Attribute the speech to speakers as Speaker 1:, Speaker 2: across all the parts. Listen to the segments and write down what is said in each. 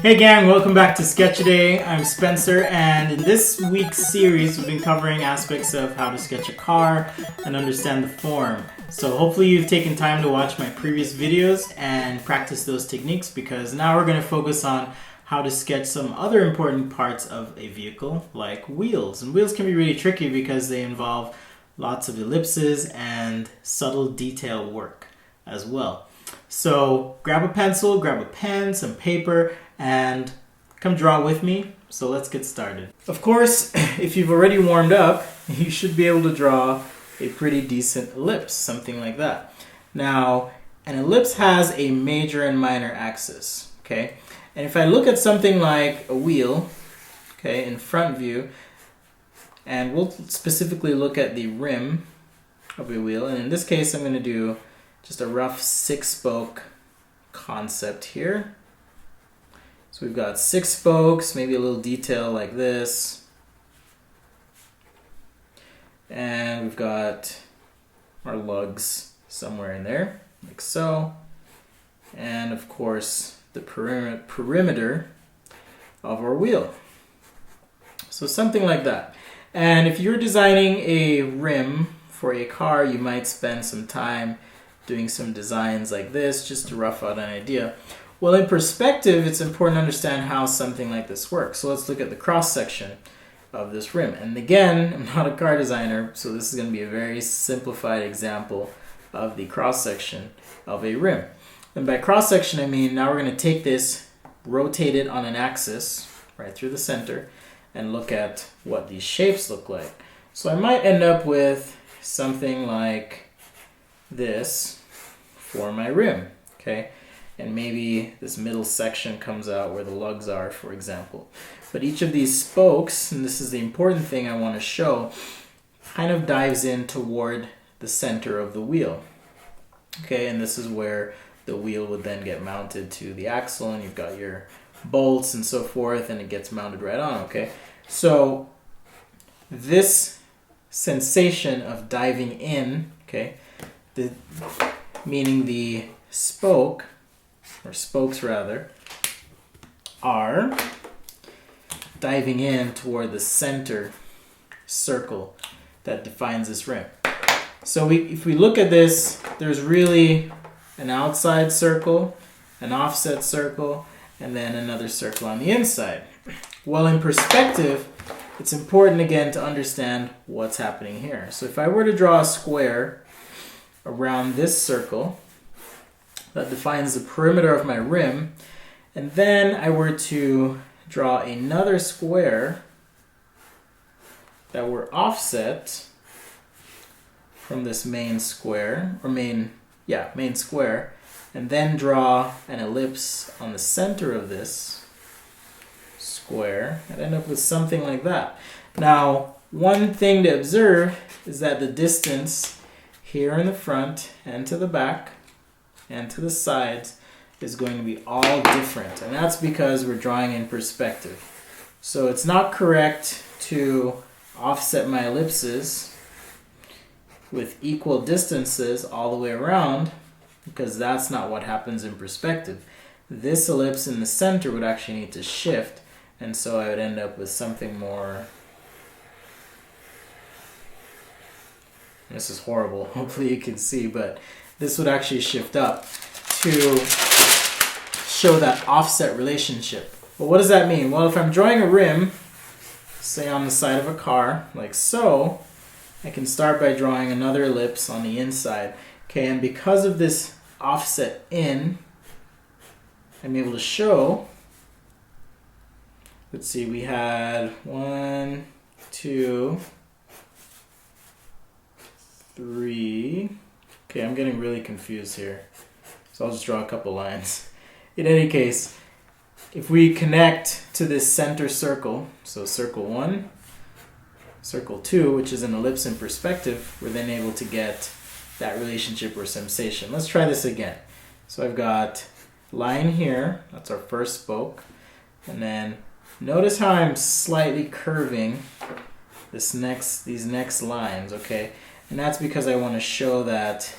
Speaker 1: Hey gang, welcome back to Sketch-A-Day. I'm Spencer, and in this week's series we've been covering aspects of how to sketch a car and understand the form. So hopefully you've taken time to watch my previous videos and practice those techniques, because now we're going to focus on how to sketch some other important parts of a vehicle, like wheels. And wheels can be really tricky because they involve lots of ellipses and subtle detail work as well. So grab a pencil, grab a pen, some paper, and come draw with me. So let's get started. Of course, if you've already warmed up, you should be able to draw a pretty decent ellipse, something like that. Now, an ellipse has a major and minor axis, okay? And if I look at something like a wheel, okay, in front view, and we'll specifically look at the rim of a wheel, and in this case I'm going to do just a rough 6-spoke concept here. So we've got 6 spokes, maybe a little detail like this. And we've got our lugs somewhere in there, like so. And of course, the perimeter of our wheel. So something like that. And if you're designing a rim for a car, you might spend some time doing some designs like this just to rough out an idea. Well, in perspective, it's important to understand how something like this works. So let's look at the cross section of this rim. And again, I'm not a car designer, so this is going to be a very simplified example of the cross section of a rim. And by cross section, I mean now we're going to take this, rotate it on an axis right through the center, and look at what these shapes look like. So I might end up with something like this for my rim, okay? And maybe this middle section comes out where the lugs are, for example. But each of these spokes, and this is the important thing I want to show, kind of dives in toward the center of the wheel. Okay, and this is where the wheel would then get mounted to the axle, and you've got your bolts and so forth, and it gets mounted right on, okay? So this sensation of diving in, okay, meaning the spoke, or spokes rather, are diving in toward the center circle that defines this rim. So if we look at this, there's really an outside circle, an offset circle, and then another circle on the inside. Well, in perspective, it's important again to understand what's happening here. So if I were to draw a square around this circle that defines the perimeter of my rim, and then I were to draw another square that were offset from this main square, or main square, and then draw an ellipse on the center of this square, I'd end up with something like that. Now, one thing to observe is that the distance here in the front and to the back and to the sides is going to be all different, and that's because we're drawing in perspective. So it's not correct to offset my ellipses with equal distances all the way around, because that's not what happens in perspective. This ellipse in the center would actually need to shift, and so I would end up with something more. This is horrible, hopefully you can see, but this would actually shift up to show that offset relationship. Well, what does that mean? Well, if I'm drawing a rim, say on the side of a car, like so, I can start by drawing another ellipse on the inside. Okay, and because of this offset in, I'm able to show, let's see, we had 1, 2, 3. Okay, I'm getting really confused here, so I'll just draw a couple lines. In any case, if we connect to this center circle, so circle 1, circle 2, which is an ellipse in perspective, we're then able to get that relationship or sensation. Let's try this again. So I've got line here, that's our first spoke, and then notice how I'm slightly curving these next lines, okay? And that's because I want to show that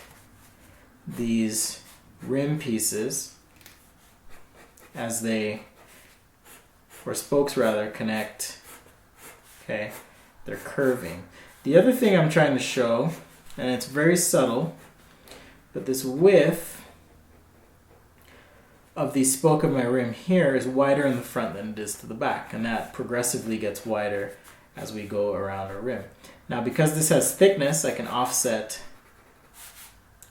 Speaker 1: these rim pieces, as they or spokes rather, connect. Okay, they're curving. The other thing I'm trying to show, and it's very subtle, but this width of the spoke of my rim here is wider in the front than it is to the back, and that progressively gets wider as we go around our rim. Now because this has thickness, I can offset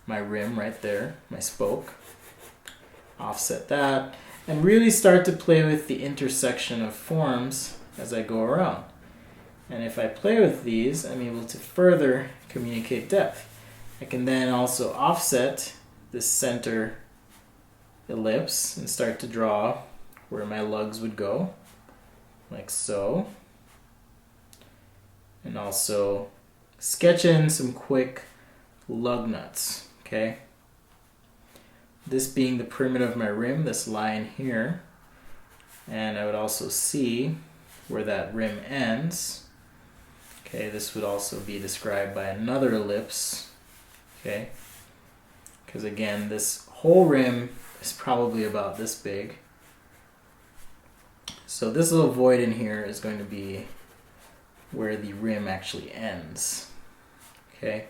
Speaker 1: my rim right there, my spoke, offset that, and really start to play with the intersection of forms as I go around. And if I play with these, I'm able to further communicate depth. I can then also offset this center ellipse and start to draw where my lugs would go, like so. And also sketch in some quick lug nuts, okay? This being the perimeter of my rim, this line here. And I would also see where that rim ends. Okay, this would also be described by another ellipse, okay? Because again, this whole rim is probably about this big. So this little void in here is going to be where the rim actually ends, okay?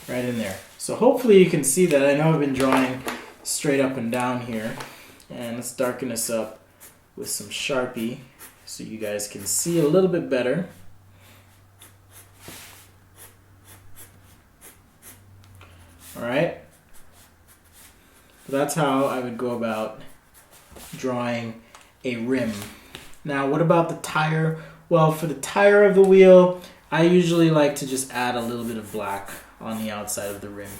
Speaker 1: Right in there. So hopefully you can see that. I know I've been drawing straight up and down here. And let's darken this up with some Sharpie so you guys can see a little bit better. Alright. That's how I would go about drawing a rim. Now what about the tire? Well, for the tire of the wheel, I usually like to just add a little bit of black on the outside of the rim.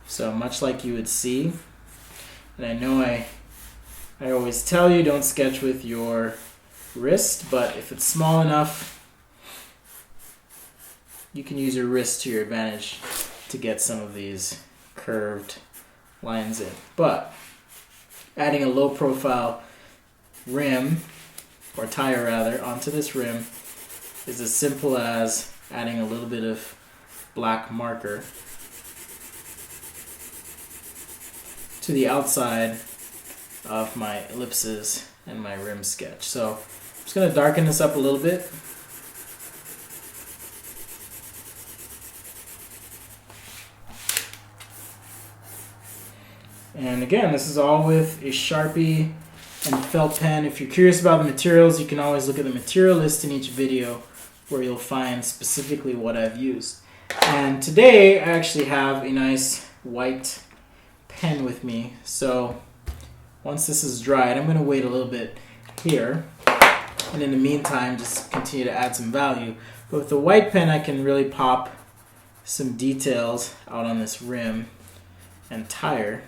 Speaker 1: So much like you would see, and I know I always tell you don't sketch with your wrist, but if it's small enough, you can use your wrist to your advantage to get some of these curved lines in. But adding a low profile rim, or tire rather, onto this rim is as simple as adding a little bit of black marker to the outside of my ellipses and my rim sketch. So I'm just going to darken this up a little bit. And again, this is all with a Sharpie and felt pen. If you're curious about the materials, you can always look at the material list in each video where you'll find specifically what I've used. And today I actually have a nice white pen with me. So once this is dried, I'm going to wait a little bit here. And in the meantime, just continue to add some value. But with the white pen, I can really pop some details out on this rim and tire.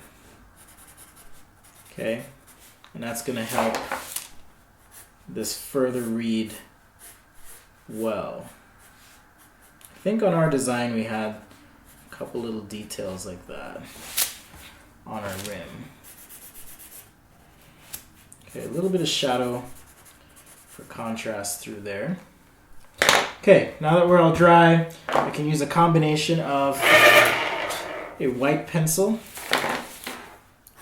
Speaker 1: Okay, and that's going to help this further read well. I think on our design we had a couple little details like that on our rim. Okay, a little bit of shadow for contrast through there. Okay, now that we're all dry, I can use a combination of a white pencil,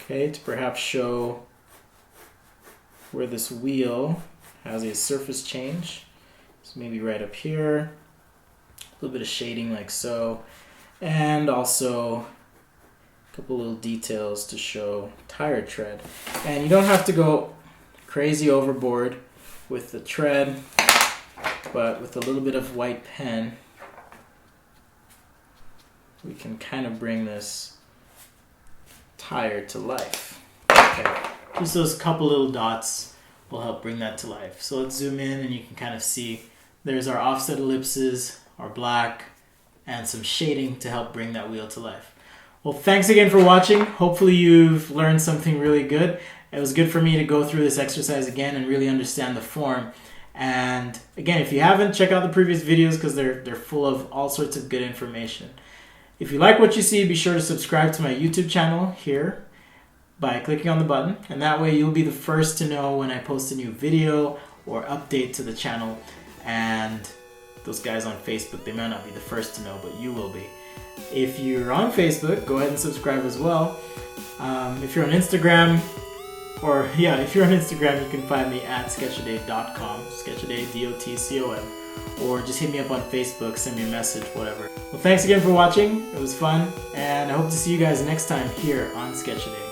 Speaker 1: okay, to perhaps show where this wheel has a surface change. So maybe right up here, a little bit of shading like so, and also a couple little details to show tire tread. And you don't have to go crazy overboard with the tread, but with a little bit of white pen, we can kind of bring this tire to life. Okay, just those couple little dots will help bring that to life. So let's zoom in and you can kind of see there's our offset ellipses, our black, and some shading to help bring that wheel to life. Well, thanks again for watching. Hopefully you've learned something really good. It was good for me to go through this exercise again and really understand the form. And again, if you haven't, check out the previous videos because they're full of all sorts of good information. If you like what you see, be sure to subscribe to my YouTube channel here by clicking on the button, and that way you'll be the first to know when I post a new video or update to the channel. And those guys on Facebook, they might not be the first to know, but you will be. If you're on Facebook, go ahead and subscribe as well. If you're on Instagram, if you're on Instagram, you can find me at sketchaday.com, sketchaday, DOTCOM, or just hit me up on Facebook, send me a message, whatever. Well, thanks again for watching. It was fun, and I hope to see you guys next time here on Sketchaday.